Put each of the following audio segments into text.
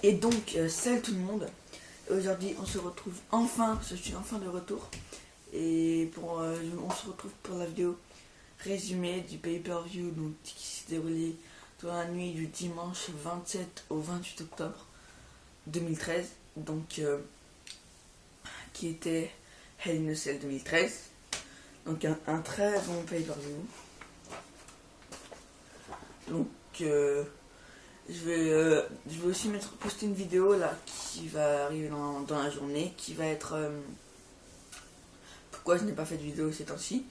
Et donc, salut tout le monde. Aujourd'hui, on se retrouve enfin. Je suis enfin de retour. Et on se retrouve pour la vidéo résumé du pay-per-view donc, qui s'est déroulé dans la nuit du dimanche 27 au 28 octobre 2013. Donc, qui était Hell in a Cell 2013. Donc, un très bon pay-per-view. Donc, je vais aussi poster une vidéo là qui va arriver dans la journée, qui va être pourquoi je n'ai pas fait de vidéo ces temps-ci.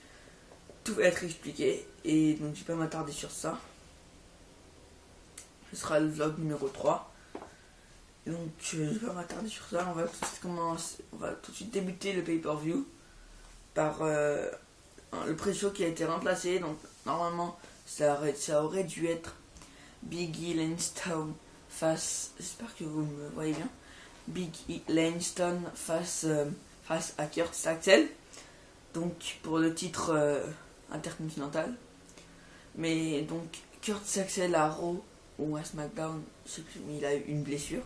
Tout va être expliqué et donc je vais pas m'attarder sur ça. Ce sera le vlog numéro 3. Et donc je vais pas m'attarder sur ça. On va tout de suite débuter le pay-per-view par le pré-show qui a été remplacé. Donc normalement ça aurait dû être Big E Langston face, j'espère que vous me voyez bien, Big E Langston face à Kurt Axel, donc pour le titre intercontinental. Mais donc Kurt Axel à Raw ou à SmackDown, je sais plus, mais il a eu une blessure.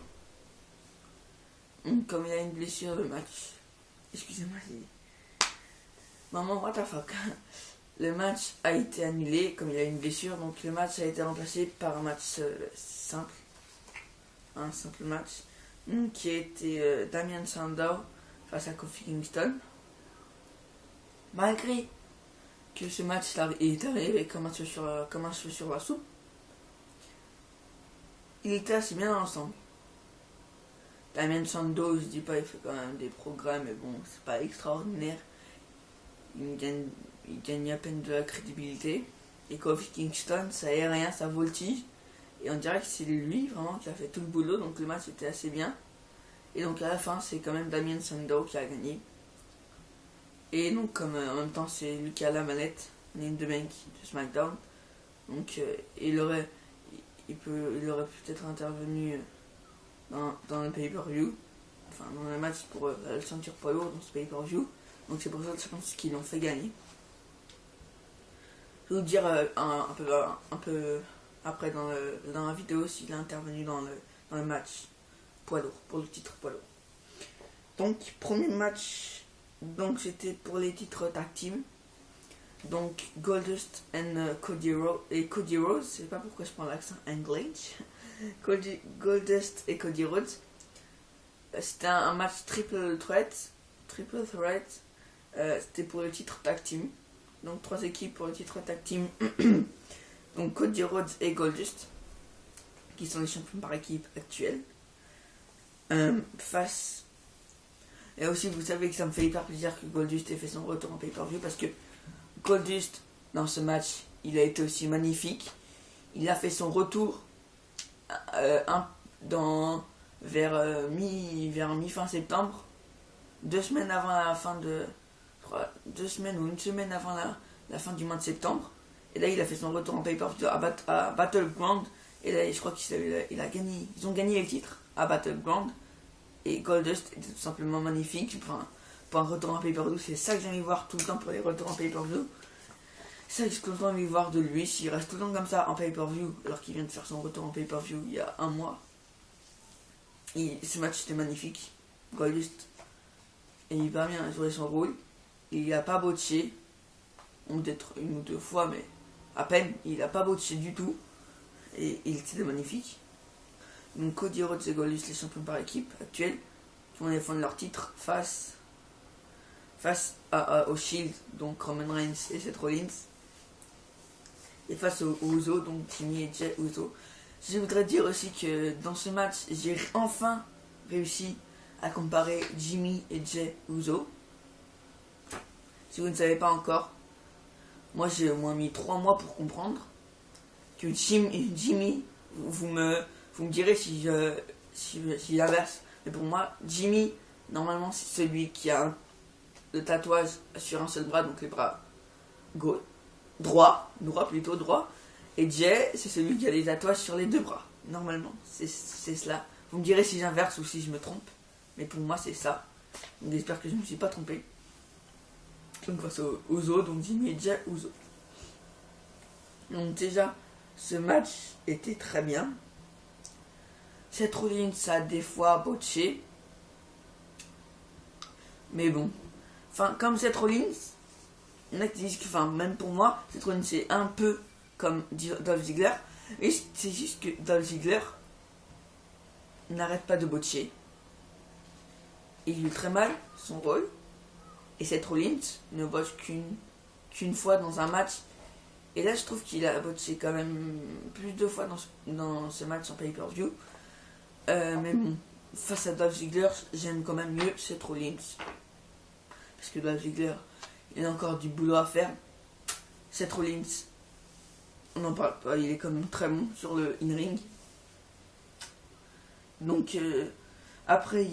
Comme il a une blessure, le match, excusez-moi, maman, what the fuck. Le match a été annulé comme il a eu une blessure, donc le match a été remplacé par un match simple. Un simple match qui a été Damien Sandow face à Kofi Kingston. Malgré que ce match est arrivé comme un cheveu sur la soupe, il était assez bien dans l'ensemble. Damien Sandow, je dis pas, il fait quand même des progrès, mais bon, c'est pas extraordinaire. Il gagne à peine de la crédibilité. Et Kofi Kingston, ça aérien, ça voltige. Et on dirait que c'est lui vraiment qui a fait tout le boulot. Donc le match était assez bien. Et donc à la fin, c'est quand même Damien Sandow qui a gagné. Et donc comme en même temps c'est lui qui a la manette, Name the Bank de SmackDown. Donc il aurait peut-être intervenu dans le pay-per-view. Enfin dans le match pour la ceinture poids lourd dans ce pay-per-view. Donc c'est pour ça que je pense qu'ils l'ont fait gagner. Je vais vous dire un peu après dans la vidéo s'il a intervenu dans le match poids lourd, pour le titre poids lourd. Donc premier match, donc c'était pour les titres tag team. Donc Goldust and Cody Rhodes, je sais pas pourquoi je prends l'accent anglais. Goldust et Cody Rhodes. C'était un match triple threat. C'était pour le titre tag team. Donc 3 équipes pour le titre tag team. Donc Cody Rhodes et Goldust, qui sont les champions par équipe actuels. Face. Et aussi vous savez que ça me fait hyper plaisir que Goldust ait fait son retour en pay-per-view, parce que Goldust dans ce match il a été aussi magnifique. Il a fait son retour vers mi-fin septembre, 2 semaines avant la fin de 2 semaines ou une semaine avant la fin du mois de septembre. Et là il a fait son retour en pay-per-view à Battleground. Et là je crois qu'il a gagné. Ils ont gagné le titre à Battleground. Et Goldust était tout simplement magnifique. Enfin, pour un retour en pay-per-view, c'est ça que j'aime voir tout le temps pour les retours en pay-per-view. C'est ça que j'ai tout le temps envie de voir de lui. S'il reste tout le temps comme ça en pay-per-view, alors qu'il vient de faire son retour en pay-per-view il y a un mois. Ce match était magnifique. Goldust, et il va bien jouer son rôle. Il n'a pas botché, peut-être une ou 2 fois, mais à peine. Il n'a pas botché du tout. Et il était magnifique. Donc Cody Rhodes et Goldust, les champions par équipe actuels, qui vont défendre leur titre face au Shield, donc Roman Reigns et Seth Rollins. Et face aux Uso, donc Jimmy et Jey Uso. Je voudrais dire aussi que dans ce match, j'ai enfin réussi à comparer Jimmy et Jey Uso. Si vous ne savez pas encore, moi j'ai au moins mis 3 mois pour comprendre que Jimmy, vous me direz si l'inverse. Mais pour moi, Jimmy, normalement c'est celui qui a le tatouage sur un seul bras, donc les bras droit. Et Jey, c'est celui qui a les tatouages sur les 2 bras. Normalement, c'est cela. Vous me direz si j'inverse ou si je me trompe. Mais pour moi, c'est ça. Donc j'espère que je ne me suis pas trompé. Donc face aux Uso, donc Jimmy et Jey Uso. Donc déjà, ce match était très bien. Seth Rollins a des fois botché. Mais bon. Enfin, comme Seth Rollins, il y en a qui disent que, enfin, même pour moi, Seth Rollins c'est un peu comme Dolph Ziggler. Et c'est juste que Dolph Ziggler n'arrête pas de botcher. Il joue très mal son rôle. Et Seth Rollins ne botte qu'une fois dans un match. Et là, je trouve qu'il a botché quand même plus de fois dans ce match en pay-per-view. Mais bon, face à Dolph Ziggler, j'aime quand même mieux Seth Rollins. Parce que Dolph Ziggler, il a encore du boulot à faire. Seth Rollins, on n'en parle pas, il est quand même très bon sur le in-ring. Donc, après,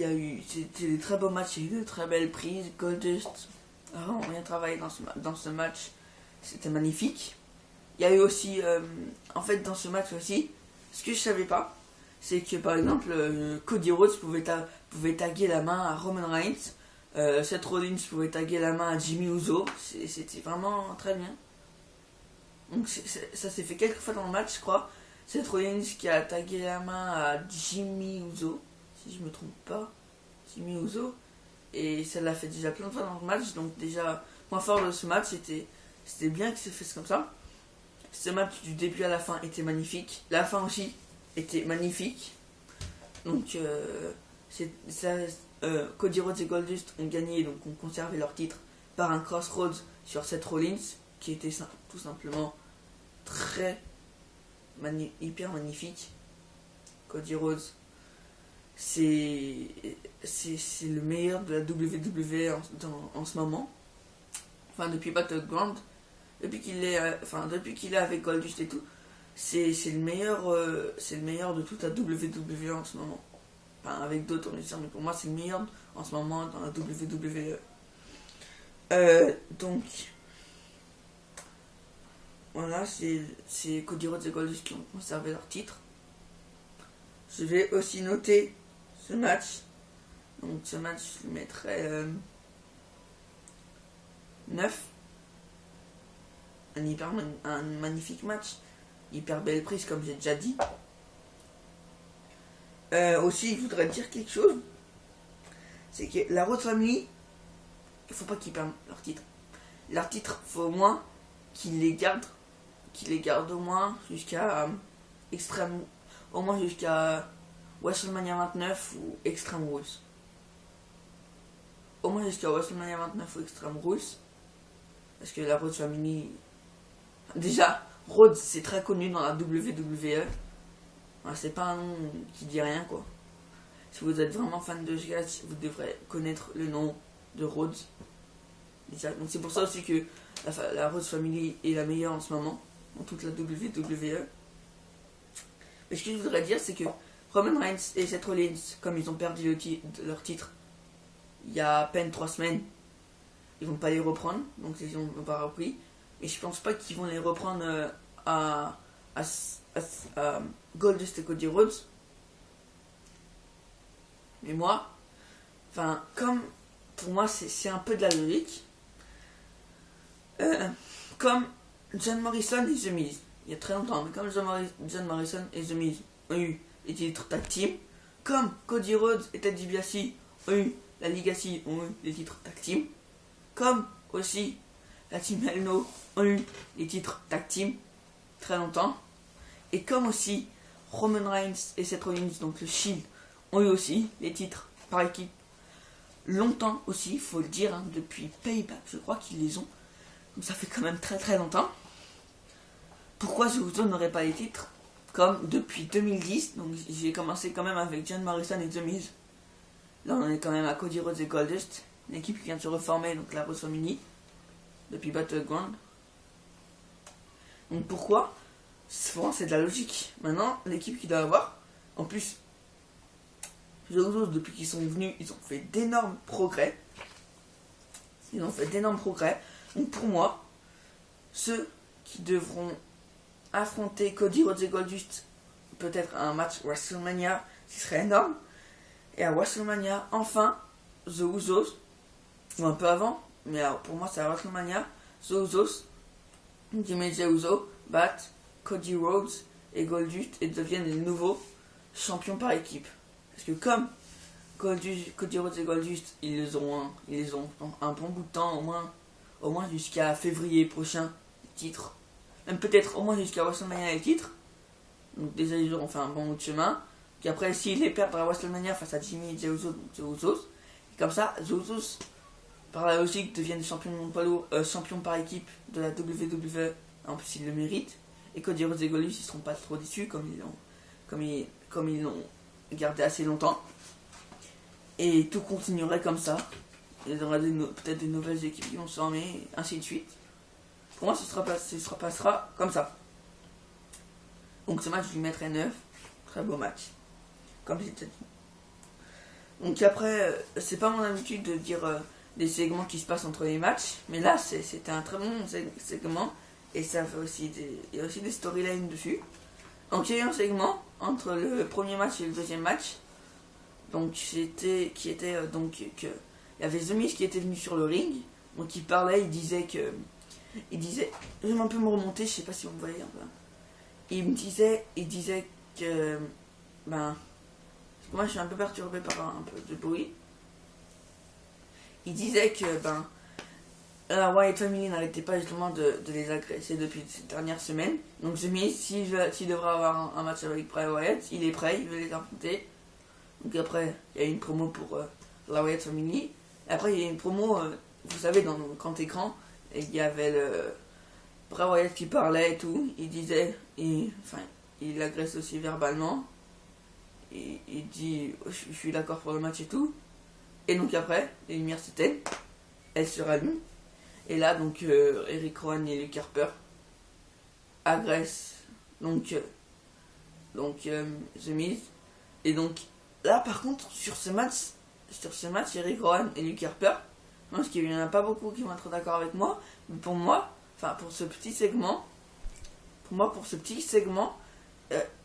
c'était des très beaux matchs, il y a eu de très belles prises. Goldust a vraiment bien travaillé dans ce match, c'était magnifique. Il y a eu aussi, en fait, dans ce match aussi, ce que je savais pas, c'est que par exemple, Cody Rhodes pouvait taguer la main à Roman Reigns, Seth Rollins pouvait taguer la main à Jimmy Uso, c'était vraiment très bien. Donc ça s'est fait quelques fois dans le match, je crois. Seth Rollins qui a tagué la main à Jimmy Uso, si je me trompe pas, Jimmy Uso, et ça l'a fait déjà plein de fois dans le match, donc déjà, point fort de ce match, c'était bien que ça se fasse comme ça. Ce match du début à la fin était magnifique, la fin aussi était magnifique. Donc Cody Rhodes et Goldust ont gagné, donc ont conservé leur titre par un crossroads sur Seth Rollins, qui était tout simplement hyper magnifique. Cody Rhodes, c'est le meilleur de la WWE en ce moment. Enfin, depuis Battleground, depuis qu'il est avec Goldust et tout, c'est le meilleur de toute la WWE en ce moment. Enfin, avec d'autres, on est sûr, mais pour moi, c'est le meilleur en ce moment dans la WWE. Donc, voilà, c'est Cody Rhodes et Goldust qui ont conservé leur titre. Je vais aussi noter ce match. Donc, ce match, je le mettrai 9. Un magnifique match. Hyper belle prise, comme j'ai déjà dit. Aussi, je voudrais dire quelque chose. C'est que la Rhodes Family, il faut pas qu'ils perdent leur titre. Leur titre, faut au moins qu'ils les gardent au moins jusqu'à jusqu'à WrestleMania 29 ou Extreme Rules. Au moins jusqu'à WrestleMania 29 ou Extreme Rules. Parce que la Rhodes Family, déjà, Rhodes c'est très connu dans la WWE. Enfin, c'est pas un nom qui dit rien, quoi. Si vous êtes vraiment fan de ce gars, vous devrez connaître le nom de Rhodes. Déjà. Donc c'est pour ça aussi que la Rhodes Family est la meilleure en ce moment dans toute la WWE. Mais ce que je voudrais dire, c'est que Roman Reigns et Seth Rollins, comme ils ont perdu leur titre il y a à peine 3 semaines, ils vont pas les reprendre, donc ils n'ont pas repris. Et je pense pas qu'ils vont les reprendre à Goldust et Cody Rhodes. Mais moi, enfin, comme pour moi c'est un peu de la logique, comme John Morrison et The Miz, il y a très longtemps, mais comme John Morrison et The Miz ont eu les titres tag team, comme Cody Rhodes et Ted DiBiase ont eu la Legacy, ont eu les titres tag team, comme aussi la Team Hell No ont eu les titres tag team très longtemps, et comme aussi Roman Reigns et Seth Rollins, donc le Shield, ont eu aussi les titres par équipe longtemps aussi, il faut le dire, hein, depuis Payback, je crois qu'ils les ont. Donc ça fait quand même très très longtemps. Pourquoi The Usos n'aurait pas les titres comme depuis 2010? Donc j'ai commencé quand même avec John Morrison et The Miz. Là on est quand même à Cody Rhodes et Goldust, une équipe qui vient de se reformer, donc la Rhodes Family, depuis Battleground. Donc pourquoi? C'est de la logique. Maintenant, l'équipe qu'il doit avoir, en plus, The Usos, depuis qu'ils sont venus, ils ont fait d'énormes progrès. Donc pour moi, ceux qui devront affronter Cody Rhodes et Goldust, peut-être à un match WrestleMania, qui serait énorme. Et à WrestleMania, enfin, The Usos, ou un peu avant, mais pour moi c'est à WrestleMania, The Usos, Jimmy Uso battent Cody Rhodes et Goldust et deviennent les nouveaux champion par équipe. Parce que comme Cody Rhodes et Goldust, ils les ont un bon bout de temps, au moins jusqu'à février prochain, titre. Même peut-être au moins jusqu'à WrestleMania les titres. Donc déjà ils auront fait un bon bout de chemin. Puis après, s'ils les perdent à WrestleMania face à Jimmy et The Usos, et comme ça, The Usos, par la logique, deviennent champions par équipe de la WWE. En plus, ils le méritent. Et Cody Rhodes et Goldust, ils seront pas trop déçus comme ils l'ont gardé assez longtemps. Et tout continuerait comme ça. Il y aura peut-être des nouvelles équipes qui vont se former, ainsi de suite. Pour moi, ce passera comme ça. Donc ce match, je lui mettrai 9. Très beau match. Comme j'ai déjà dit. Donc après, c'est pas mon habitude de dire des segments qui se passent entre les matchs. Mais là, c'était un très bon segment. Et ça fait aussi il y a aussi des storylines dessus. Donc il y a eu un segment entre le premier match et le deuxième match. Donc il y avait The Miz qui était venu sur le ring. Donc il parlait, il disait, je vais un peu me remonter, je sais pas si vous me voyez un peu. Il disait que parce que moi je suis un peu perturbé par un peu de bruit. Il disait que la Wyatt Family n'arrêtait pas justement de les agresser depuis ces dernières semaines. Donc The Miz, s'il devrait avoir un match avec Bray Wyatt, il est prêt, il veut les affronter. Donc après, il y a eu une promo pour la Wyatt Family. Et après, il y a eu une promo, vous savez, dans le grand écran, et il y avait le Bray Wyatt qui parlait et tout. Il disait, il agresse aussi verbalement. Et il dit, je suis d'accord pour le match et tout. Et donc après, les lumières s'éteignent, elles se rallument. Et là, donc, Eric Rowan et Luke Harper agressent The Miz. Et donc, là, par contre, sur ce match, Eric Rowan et Luke Harper, parce qu'il n'y en a pas beaucoup qui vont être d'accord avec moi, mais pour ce petit segment,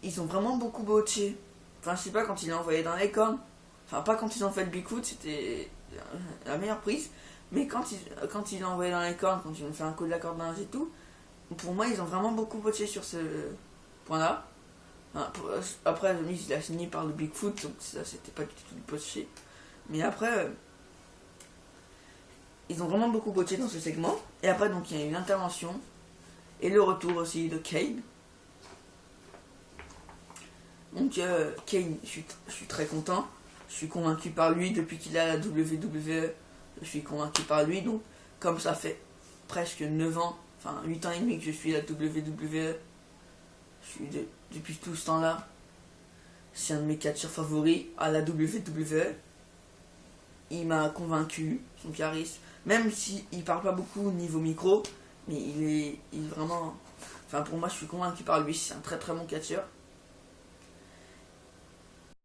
ils ont vraiment beaucoup botché. Enfin, je sais pas, quand il l'a envoyé dans les cornes, enfin, pas quand ils ont fait le Bigfoot, c'était la meilleure prise, mais quand ils l'ont envoyé dans les cornes, quand ils ont fait un coup de la corde linge et tout, pour moi, ils ont vraiment beaucoup botché sur ce point-là. Après, il a fini par le Bigfoot, donc ça, c'était pas du tout botché. Mais après, ils ont vraiment beaucoup botché dans ce segment. Et après, donc, il y a eu l'intervention et le retour aussi de Kane. Donc, Kane, je suis très content. Je suis convaincu par lui depuis qu'il est à la WWE. Je suis convaincu par lui. Donc, comme ça fait presque 9 ans, enfin 8 ans et demi que je suis à la WWE, depuis tout ce temps-là, c'est un de mes catcheurs favoris à la WWE. Il m'a convaincu, son charisme, même s'il parle pas beaucoup au niveau micro, mais il est vraiment... Enfin, pour moi, je suis convaincu par lui, c'est un très très bon catcheur.